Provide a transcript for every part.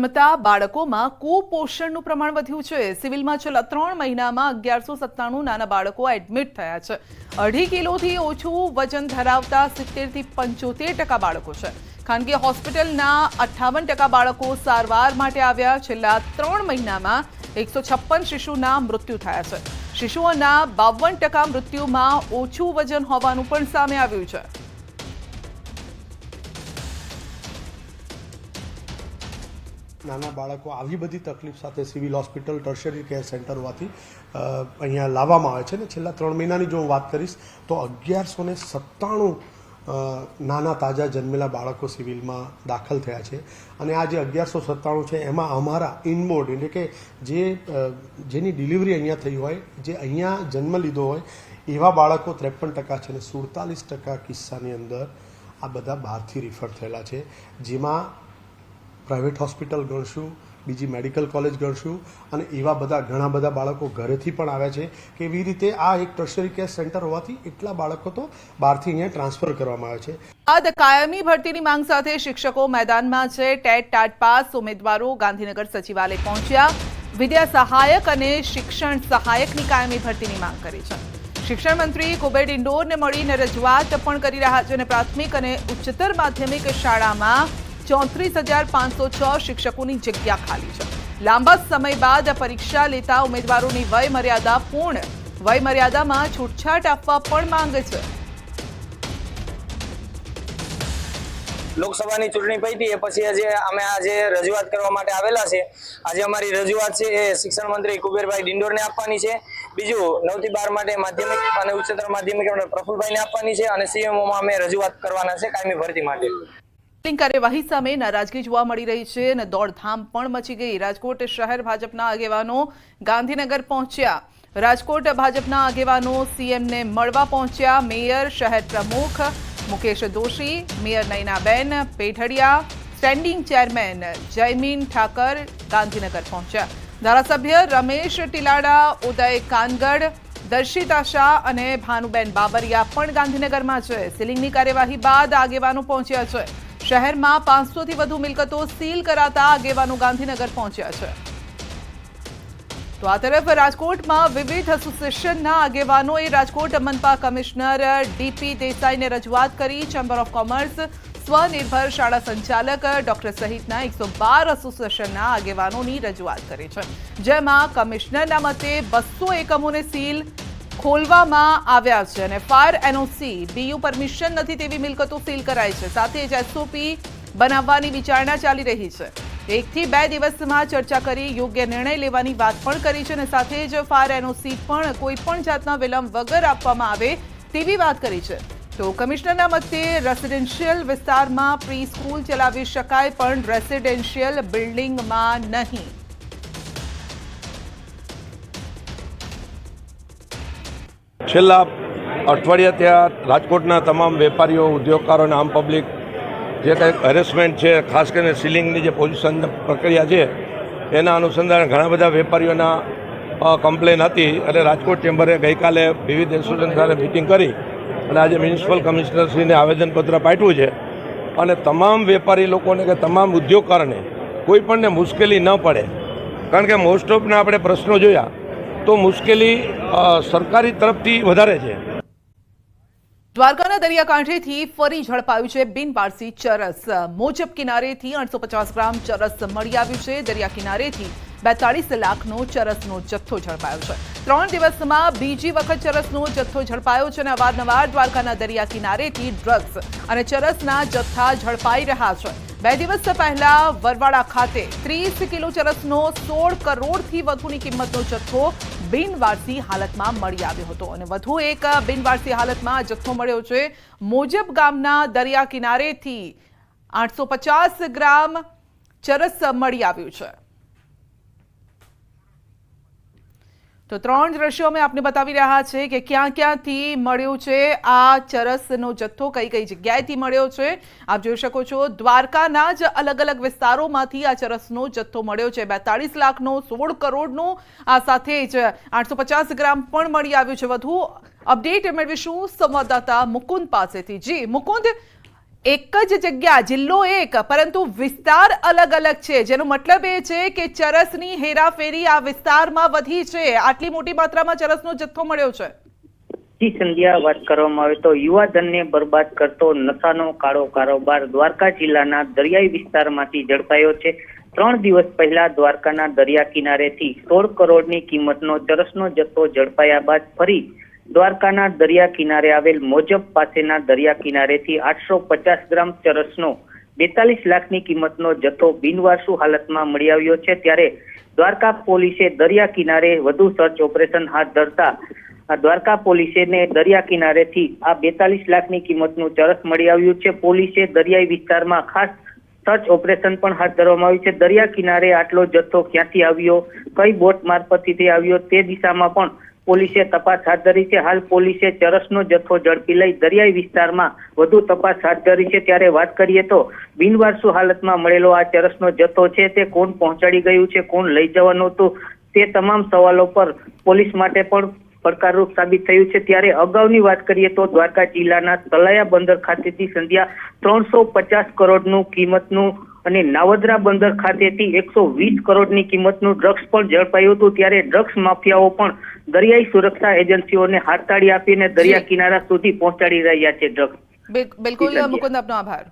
જન્મતા બાળકોમાં કુપોષણનું પ્રમાણ વધ્યું છે। સિવિલમાં છેલ્લા 3 મહિનામાં 1197 નાના બાળકો એડમિટ થયા છે। 2.5 કિલોથી ઓછું વજન ધરાવતા 70 થી 75% બાળકો છે। ખાનગી હોસ્પિટલના 58% બાળકો સારવાર માટે આવ્યા। છેલ્લા 3 મહિનામાં 156 શિશુના મૃત્યુ થયા છે। શિશુઓના 52% મૃત્યુમાં ઓછું વજન હોવાનું પણ સામે આવ્યું છે। નાના બાળકો આવી બધી તકલીફ સાથે civil hospital tertiary care centre હોવાથી અહીંયા લાવવામાં આવે છે ને છેલ્લા 3 મહિનાની જો હું વાત કરીશ તો 1197 નાના તાજા જન્મેલા બાળકો સિવિલમાં દાખલ થયા છે અને આ જે 1197 છે એમાં અમારા ઇનબોર્ડ એટલે કે જેની ડિલિવરી અહીંયા થઈ હોય જે અહીંયા જન્મ લીધો હોય એવા બાળકો 53% છે અને 47% કિસ્સાની અંદર આ બધા બહારથી રિફર થયેલા છે જેમાં પ્રાઇવેટ હોસ્પિટલ ગણશું બીજી મેડિકલ કોલેજ ગણશું અને એવા બધા ઘણા બધા બાળકો ઘરેથી પણ આવ્યા છે કે એવી રીતે આ એક ટર્શરી કેર સેન્ટર હોવાથી એટલા બાળકો તો બહારથી અહીંયા ટ્રાન્સફર કરવામાં આવે છે। બાદ કાયમી ભરતીની માંગ સાથે શિક્ષકો મેદાનમાં છે। ટેટ ટાટ પાસ ઉમેદવારો ગાંધીનગર સચિવાલય પહોંચ્યા। વિદ્યા સહાયક અને શિક્ષણ સહાયકની કાયમી ભરતીની માંગ કરી છે। શિક્ષણ મંત્રી કુબેર ડિંડોરને મળીને રજૂઆત પણ કરી રહ્યા છે અને પ્રાથમિક અને ઉચ્ચતર માધ્યમિક શાળામાં 34,506 શિક્ષકોની જગ્યા ખાલી છે। લાંબા સમય બાદ પરીક્ષા લેતા ઉમેદવારોની વય મર્યાદા પૂર્ણ વય મર્યાદામાં છૂટછાટ આપવા પણ માંગે છે। લોકસભાની ચૂંટણી પડી એ પછી અમે આજે રજૂઆત કરવા માટે આવેલા છે। આજે અમારી રજૂઆત છે એ શિક્ષણ મંત્રી કુબેરભાઈ ડિંડોરને આપવાની છે। બીજું 9 થી 12 માટે માધ્યમિક અને ઉચ્ચતર માધ્યમિક પ્રફુલભાઈને આપવાની છે અને સીએમઓમાં અમે રજૂઆત કરવાના છે કાયમી ભરતી માટે। કાર્યવાહી સામે નારાજગી જોવા મળી રહી છે અને દોડધામ પણ મચી ગઈ। રાજકોટ શહેર ભાજપના આગેવાનો ગાંધીનગર પહોંચ્યા। રાજકોટ ભાજપના આગેવાનો સીએમને મળવા પહોંચ્યા। મેયર શહેર પ્રમુખ Mukesh Doshi, mayor Nayanaben Pedhadiya, standing chairman Jaymin Thakar Gandhinagar પહોંચ્યા। ધારાસભ્ય રમેશ ટીલાડા, ઉદય કાનગડ, દર્શિતા શાહ અને ભાનુબેન બાબરિયા પણ ગાંધીનગરમાં છે। સીલિંગની કાર્યવાહી બાદ આગેવાનો પહોંચ્યા છે। શહેરમાં 500 થી વધુ મિલકતો સીલ કરાતા આગેવાનો ગાંધીનગર પહોંચ્યા છે। તો આ તરફ રાજકોટમાં વિવિધ એસોસિએશનના આગેવાનોએ રાજકોટ મનપા કમિશનર ડીપી દેસાઈને રજૂઆત કરી। ચેમ્બર ઓફ કોમર્સ, સ્વનિર્ભર શાળા સંચાલક ડોક્ટર સહિતના 112 એસોસિએશનના આગેવાનોની રજૂઆત કરી છે, જેમાં કમિશનરના મતે 200 એકમોને સીલ ખોલવામાં આવ્યા છે અને ફાયર એનઓસી બીયુ પરમિશન નથી તેવી મિલકતો સીલ કરાઈ છે। સાથે જ એસઓપી બનાવવાની વિચારણા ચાલી રહી છે। 1 થી 2 દિવસમાં ચર્ચા કરી યોગ્ય નિર્ણય લેવાની વાત પણ કરી છે અને સાથે જ ફાયર એનઓસી પણ કોઈ પણ જાતના વિલંબ વગર આપવામાં આવે તેવી વાત કરી છે। તો કમિશનરના મતે રેસિડેન્શિયલ વિસ્તારમાં પ્રી સ્કૂલ ચલાવી શકાય પણ રેસિડેન્શિયલ બિલ્ડિંગમાં નહીં। છેલ્લા અઠવાડિયાથી રાજકોટના તમામ વેપારીઓ, ઉદ્યોગકારો અને આમ પબ્લિક જે કંઈક હેરેસમેન્ટ છે, ખાસ કરીને સીલિંગની જે પોઝિશન પ્રક્રિયા છે એના અનુસંધાને ઘણા બધા વેપારીઓના કમ્પ્લેન હતી અને રાજકોટ ચેમ્બરે ગઈકાલે વિવિધ એસોસિએશન સાથે મિટિંગ કરી અને આજે મ્યુનિસિપલ કમિશનરશ્રીને આવેદનપત્ર પાઠવ્યું છે અને તમામ વેપારી લોકોને કે તમામ ઉદ્યોગકારોને કોઈ પણને મુશ્કેલી ન પડે, કારણ કે મોસ્ટ ઓફના આપણે પ્રશ્નો જોયા તો મુશ્કેલી સરકારી તરફથી વધારે છે। દ્વારકાના દરિયાકાંઠેથી ફરી ઝડપાયું છે બિનવારસી ચરસ। મોજબ કિનારેથી 850 ગ્રામ ચરસ મળી આવ્યું છે। દરિયા કિનારેથી 42 લાખનો ચરસનો જથ્થો ઝડપાયો છે। 3 દિવસમાં બીજી વખત ચરસનો જથ્થો ઝડપાયો છે અને અવારનવાર દ્વારકાના દરિયા કિનારેથી ડ્રગ્સ અને ચરસના જથ્થા ઝડપાઈ રહ્યા છે। 2 દિવસ પહેલા વરવાડા ખાતે 30 કિલો ચરસનો 16 કરોડથી વધુની કિંમતનો જથ્થો બિનવારસી હાલતમાં મળી આવ્યો હતો અને વધુ એક બિનવારસી હાલતમાં જથ્થો મળ્યો છે। મોજબ ગામના દરિયા કિનારેથી 850 ગ્રામ ચરસ મળી આવ્યું છે। તો 3 દ્રશ્યો અમે આપને બતાવી રહ્યા છે કે ક્યાંથી મળ્યું છે આ ચરસનો જથ્થો, કઈ કઈ જગ્યાએથી મળ્યો છે। આપ જોઈ શકો છો દ્વારકાના જ અલગ અલગ વિસ્તારોમાંથી આ ચરસનો જથ્થો મળ્યો છે। 42 લાખનો, 16 કરોડનો, આ સાથે જ 850 ગ્રામ પણ મળી આવ્યું છે। વધુ અપડેટ મેળવીશું સંવાદદાતા મુકુંદ પાસેથી। જી મુકુંદ, એક જ જગ્યા, જિલ્લો એક, પરંતુ વિસ્તાર અલગ અલગ છે, જેનો મતલબ એ છે કે ચરસની હેરાફેરી આ વિસ્તારમાં વધી છે. આટલી મોટી માત્રામાં ચરસનો જથ્થો મળ્યો છે. સંધ્યા વાત કરવામાં આવે તો યુવાધનને બરબાદ કરતો નશાનો કાળો કારોબાર દ્વારકા જિલ્લાના દરિયાઈ વિસ્તારમાંથી ઝડપાયો છે. 3 દિવસ પહેલા દ્વારકાના દરિયા કિનારેથી 16 કરોડની કિંમતનો ચરસનો જથ્થો ઝડપાયા બાદ ફરી દ્વારકાના દરિયા કિનારે આવેલ મોજબ પાસેના દરિયા કિનારેથી 850 ગ્રામ ચરસનો 42 લાખની કિંમતનો જથ્થો બિનવારસુ હાલતમાં મળી આવ્યો છે. ત્યારે દ્વારકા પોલીસે દરિયા કિનારે વધુ સર્ચ ઓપરેશન હાથ ધરતા દ્વારકા પોલીસને દરિયા કિનારેથી આ 42 લાખની કિંમતનું ચરસ મળી આવ્યું છે. પોલીસે દરિયાઈ વિસ્તારમાં ખાસ સર્ચ ઓપરેશન પણ હાથ ધરવામાં આવ્યું છે. દરિયા કિનારે આટલો જથ્થો ક્યાંથી આવ્યો, કઈ બોટ મારફતથી આવ્યો, તે દિશામાં પણ પોલીસે તપાસ હાથ ધરી છે. હાલ પોલીસે ચરસનો જથ્થો ઝડપી લઈ દરિયાઈ વિસ્તારમાં વધુ તપાસ હાથ ધરી છે. ત્યારે વાત કરીએ તો બિનવારસુ હાલતમાં મળેલો આ ચરસનો જથ્થો છે તે કોણ પહોંચાડી ગયું છે, કોણ લઈ જવાનું હતું, તે તમામ સવાલો પર પોલીસ માટે પણ પડકારરૂપ સાબિત થયું છે. ત્યારે અગાઉની વાત કરીએ તો દ્વારકા જિલ્લાના તલાયા બંદર ખાતેથી સંધ્યા 350 કરોડનું કિંમતનું અને નાવદરા બંદર ખાતેથી 120 કરોડની કિંમતનું ડ્રગ્સ પણ ઝડપાયું હતું. ત્યારે ડ્રગ્સ માફિયાઓ પણ દરિયાઈ સુરક્ષા એજન્સીઓને હાથતાળી આપીને દરિયા કિનારા સુધી પહોંચાડી રહ્યા છે ડ્રગ્સ. બિલકુલ મુકુંદ, આપનો આભાર.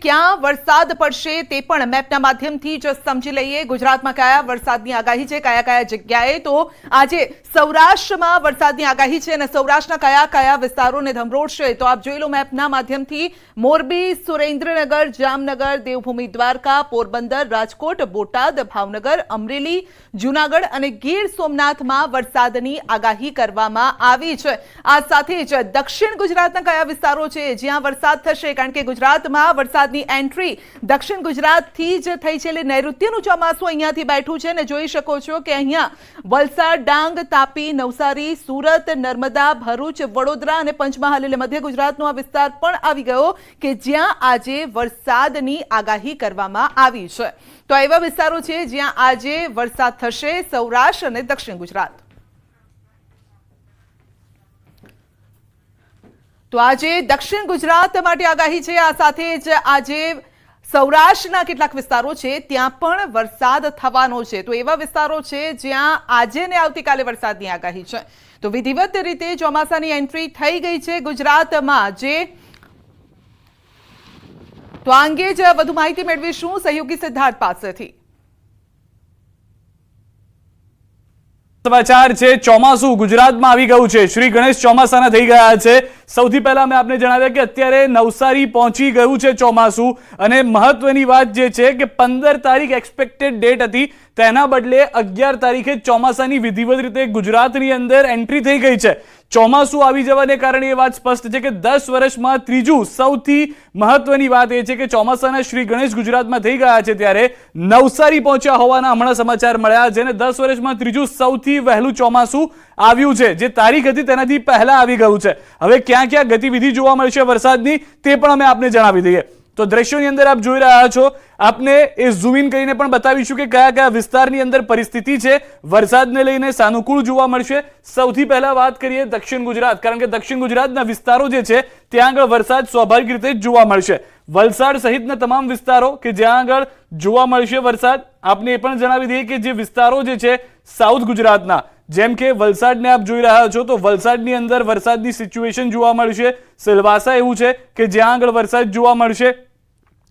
ક્યાં વરસાદ પડશે તે પણ મેપના માધ્યમથી જ સમજી લઈએ. ગુજરાતમાં કયા વરસાદની આગાહી છે, કયા કયા જગ્યાએ. તો આજે સૌરાષ્ટ્રમાં વરસાદની આગાહી છે અને સૌરાષ્ટ્રના કયા કયા વિસ્તારોને ધમરોડશે તો આપ જોઈ લો મેપના માધ્યમથી. મોરબી, સુરેન્દ્રનગર, જામનગર, દેવભૂમિ દ્વારકા, પોરબંદર, રાજકોટ, બોટાદ, ભાવનગર, અમરેલી, જૂનાગઢ અને ગીર સોમનાથમાં વરસાદની આગાહી કરવામાં આવી છે. આ સાથે જ દક્ષિણ ગુજરાતના કયા વિસ્તારો છે જ્યાં વરસાદ થશે, કારણ કે ગુજરાતમાં વરસાદની એન્ટ્રી દક્ષિણ ગુજરાતથી જ થઈ છે. એટલે નૈઋત્યનું ચોમાસું અહીંયાથી બેઠું છે અને જોઈ શકો છો કે અહીંયા વલસાડ, ડાંગ, તાપી, નવસારી, સુરત, નર્મદા, ભરૂચ, વડોદરા અને પંચમહાલ એટલે મધ્ય ગુજરાતનો આ વિસ્તાર પણ આવી ગયો કે જ્યાં આજે વરસાદની આગાહી કરવામાં આવી છે. તો એવા વિસ્તારો છે જ્યાં આજે વરસાદ થશે, સૌરાષ્ટ્ર અને દક્ષિણ ગુજરાત. તો આજે દક્ષિણ ગુજરાત માટે આગાહી છે. આ સાથે જ આજે સૌરાષ્ટ્રના કેટલાક વિસ્તારો છે ત્યાં પણ વરસાદ થવાનો છે. તો એવા વિસ્તારો છે જ્યાં આજે ને આવતીકાલે વરસાદની આગાહી છે. તો વિધિવત રીતે ચોમાસાની એન્ટ્રી થઈ ગઈ છે ગુજરાતમાં. તો આ અંગે જ વધુ માહિતી મેળવીશું સહયોગી સિદ્ધાર્થ પાસેથી. સમાચાર છે, ચોમાસું ગુજરાતમાં આવી ગયું છે. શ્રી ગણેશ ચોમાસાના થઈ ગયા છે. સૌથી પહેલા મેં આપને જણાવ્યા કે અત્યારે નવસારી પહોંચી ગયું છે ચોમાસું અને મહત્વની વાત જે છે કે 15 તારીખ એક્સપેક્ટેડ ડેટ હતી, તેના બદલે 11 તારીખે ચોમાસાની વિધિવત રીતે ગુજરાતની અંદર એન્ટ્રી થઈ ગઈ છે. ચોમાસું આવી જવાને કારણે એ વાત સ્પષ્ટ છે કે 10 વર્ષમાં ત્રીજું સૌથી મહત્વની વાત એ છે કે ચોમાસાના શ્રી ગણેશ ગુજરાતમાં થઈ ગયા છે. ત્યારે નવસારી પહોંચ્યા હોવાના હમણાં સમાચાર મળ્યા, જેને 10 વર્ષમાં ત્રીજું સૌથી વહેલું ચોમાસું આવ્યું છે. જે તારીખ હતી તેનાથી પહેલા આવી ગયું છે. હવે ક્યાં ક્યાં ગતિવિધિ જોવા મળશે વરસાદની તે પણ અમે આપને જણાવી દઈએ. તો દ્રશ્યોની અંદર આપ જોઈ રહ્યા છો, આપને એ ઝૂમ ઇન કરીને પણ બતાવીશું કે કયા કયા વિસ્તારની અંદર પરિસ્થિતિ છે વરસાદને લઈને સાનુકૂળ જોવા મળશે. સૌથી પહેલા વાત કરીએ દક્ષિણ ગુજરાત, કારણ કે દક્ષિણ ગુજરાતના વિસ્તારો જે છે ત્યાં આગળ વરસાદ સ્વાભાવિક રીતે જ જોવા મળશે. વલસાડ સહિતના તમામ વિસ્તારો કે જ્યાં આગળ જોવા મળશે વરસાદ. આપને એ પણ જણાવી દઈએ કે જે વિસ્તારો જે છે સાઉથ ગુજરાતના, જેમ કે વલસાડને આપ જોઈ રહ્યા છો, તો વલસાડની અંદર વરસાદની સિચ્યુએશન જોવા મળશે. સિલવાસા એવું છે કે જ્યાં આગળ વરસાદ જોવા મળશે.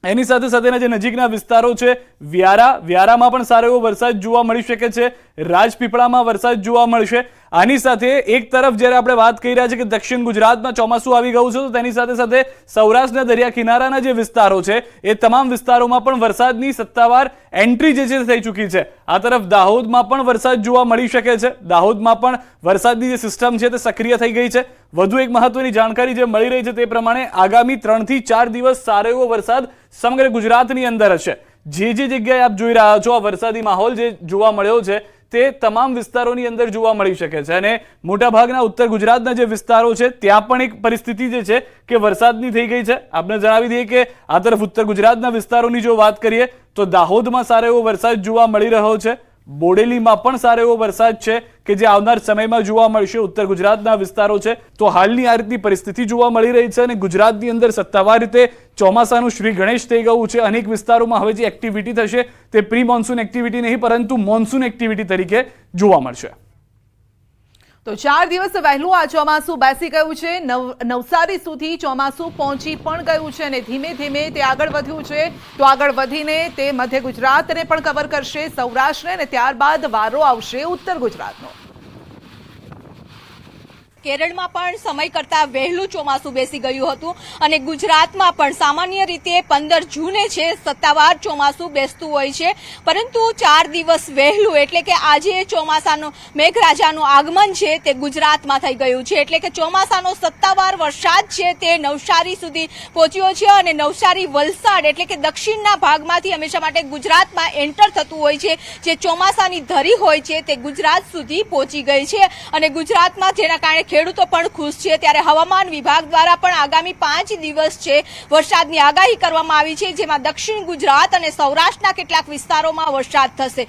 એની સાથે સાથેના જે નજીકના વિસ્તારો છે, વ્યારામાં પણ સારો એવો વરસાદ જોવા મળી શકે છે. રાજપીપળામાં વરસાદ જોવા મળશે. આની સાથે એક તરફ જ્યારે આપણે વાત કરી રહ્યા છીએ કે દક્ષિણ ગુજરાતમાં ચોમાસું આવી ગયું છે, તો તેની સાથે સાથે સૌરાષ્ટ્રના દરિયા કિનારાના જે વિસ્તારો છે એ તમામ વિસ્તારોમાં પણ વરસાદની સત્તાવાર એન્ટ્રી જે છે થઈ ચૂકી છે. આ તરફ દાહોદમાં પણ વરસાદ જોવા મળી શકે છે. દાહોદમાં પણ વરસાદની જે સિસ્ટમ છે તે સક્રિય થઈ ગઈ છે. વધુ એક મહત્વની જાણકારી જે મળી રહી છે તે પ્રમાણે આગામી 3 થી 4 દિવસ સારો એવો વરસાદ સમગ્ર ગુજરાતની અંદર હશે. જે જગ્યાએ આપ જોઈ રહ્યા છો આ વરસાદી માહોલ જે જોવા મળ્યો છે તે તમામ વિસ્તારોની અંદર જોવા મળી શકે છે. અને મોટાભાગના ઉત્તર ગુજરાતના જે વિસ્તારો છે ત્યાં પણ એક પરિસ્થિતિ જે છે કે વરસાદની થઈ ગઈ છે. આપણે જણાવી દઈએ કે આ તરફ ઉત્તર ગુજરાતના વિસ્તારોની જો વાત કરીએ તો દાહોદમાં સારો એવો વરસાદ જોવા મળી રહ્યો છે. બોડેલીમાં પણ સારો એવો વરસાદ છે કે જે આવનાર સમયમાં જોવા મળશે. ઉત્તર ગુજરાતના વિસ્તારો છે તો હાલની આ રીતની પરિસ્થિતિ જોવા મળી રહી છે અને ગુજરાતની અંદર સત્તાવાર રીતે ચોમાસાનું શ્રી ગણેશ થઈ ગયું છે. અનેક વિસ્તારોમાં હવે જે એક્ટિવિટી થશે તે પ્રી મોન્સૂન એક્ટિવિટી નહીં પરંતુ મોન્સૂન એક્ટિવિટી તરીકે જોવા મળશે. તો 4 દિવસ વહેલું આ ચોમાસું બેસી ગયું છે. નવસારી સુધી ચોમાસું પહોંચી પણ ગયું છે અને ધીમે ધીમે તે આગળ વધ્યું છે. તો આગળ વધીને તે મધ્ય ગુજરાતને પણ કવર કરશે, સૌરાષ્ટ્રને, અને ત્યારબાદ વારો આવશે ઉત્તર ગુજરાતનો. કેરળમાં પણ સમય કરતા વહેલું ચોમાસું બેસી ગયું હતું અને ગુજરાતમાં પણ સામાન્ય રીતે 15 જૂને છે સત્તાવાર ચોમાસું બેસતું હોય છે, પરંતુ 4 દિવસ વહેલું એટલે કે આજે ચોમાસાનું મેઘરાજાનું આગમન છે તે ગુજરાતમાં થઈ ગયું છે. એટલે કે ચોમાસાનો સત્તાવાર વરસાદ છે તે નવસારી સુધી પહોંચ્યો છે અને નવસારી વલસાડ એટલે કે દક્ષિણના ભાગમાંથી હંમેશા માટે ગુજરાતમાં એન્ટર થતું હોય છે. જે ચોમાસાની ધરી હોય છે તે ગુજરાત સુધી પહોંચી ગઈ છે અને ગુજરાતમાં જેના કારણે ખેડૂતો પણ ખુશ છે. ત્યારે હવામાન વિભાગ દ્વારા પણ આગામી 5 દિવસ છે વરસાદની આગાહી કરવામાં આવી છે, જેમાં દક્ષિણ ગુજરાત અને સૌરાષ્ટ્રના કેટલાક વિસ્તારોમાં વરસાદ થશે.